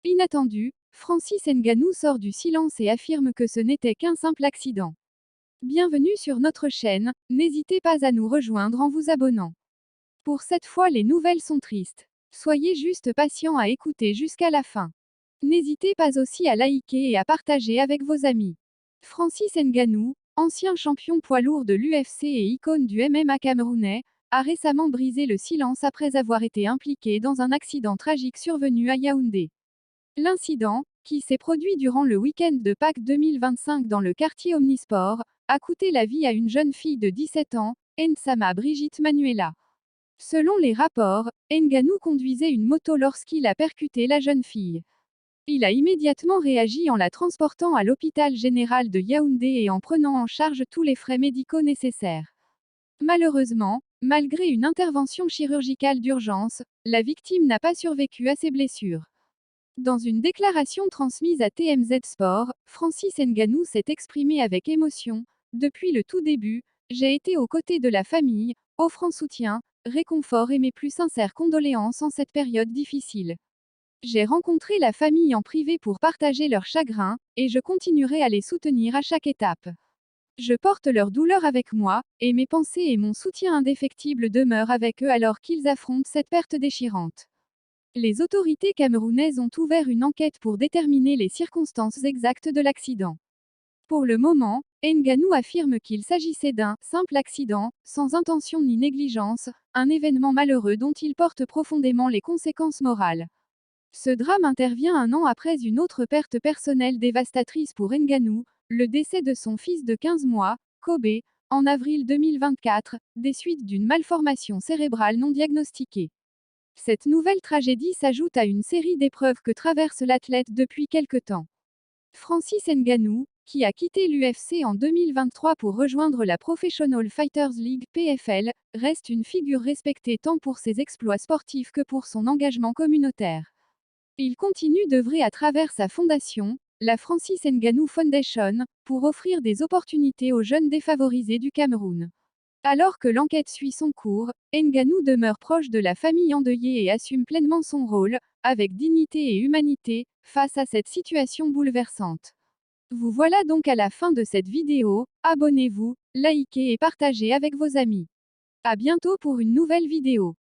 Inattendu, Francis Ngannou sort du silence et affirme que ce n'était qu'un simple accident. Bienvenue sur notre chaîne, n'hésitez pas à nous rejoindre en vous abonnant. Pour cette fois les nouvelles sont tristes. Soyez juste patient à écouter jusqu'à la fin. N'hésitez pas aussi à liker et à partager avec vos amis. Francis Ngannou, ancien champion poids lourd de l'UFC et icône du MMA camerounais, a récemment brisé le silence après avoir été impliqué dans un accident tragique survenu à Yaoundé. L'incident, qui s'est produit durant le week-end de Pâques 2025 dans le quartier Omnisport, a coûté la vie à une jeune fille de 17 ans, Nsama Brigitte Manuela. Selon les rapports, Ngannou conduisait une moto lorsqu'il a percuté la jeune fille. Il a immédiatement réagi en la transportant à l'hôpital général de Yaoundé et en prenant en charge tous les frais médicaux nécessaires. Malheureusement, malgré une intervention chirurgicale d'urgence, la victime n'a pas survécu à ses blessures. Dans une déclaration transmise à TMZ Sport, Francis Ngannou s'est exprimé avec émotion. Depuis le tout début, j'ai été aux côtés de la famille, offrant soutien, réconfort et mes plus sincères condoléances en cette période difficile. J'ai rencontré la famille en privé pour partager leur chagrin, et je continuerai à les soutenir à chaque étape. Je porte leur douleur avec moi, et mes pensées et mon soutien indéfectible demeurent avec eux alors qu'ils affrontent cette perte déchirante. Les autorités camerounaises ont ouvert une enquête pour déterminer les circonstances exactes de l'accident. Pour le moment, Ngannou affirme qu'il s'agissait d'un simple accident, sans intention ni négligence, un événement malheureux dont il porte profondément les conséquences morales. Ce drame intervient un an après une autre perte personnelle dévastatrice pour Ngannou, le décès de son fils de 15 mois, Kobe, en avril 2024, des suites d'une malformation cérébrale non diagnostiquée. Cette nouvelle tragédie s'ajoute à une série d'épreuves que traverse l'athlète depuis quelque temps. Francis Ngannou, qui a quitté l'UFC en 2023 pour rejoindre la Professional Fighters League (PFL), reste une figure respectée tant pour ses exploits sportifs que pour son engagement communautaire. Il continue d'œuvrer à travers sa fondation, la Francis Ngannou Foundation, pour offrir des opportunités aux jeunes défavorisés du Cameroun. Alors que l'enquête suit son cours, Ngannou demeure proche de la famille endeuillée et assume pleinement son rôle, avec dignité et humanité, face à cette situation bouleversante. Vous voilà donc à la fin de cette vidéo, abonnez-vous, likez et partagez avec vos amis. À bientôt pour une nouvelle vidéo.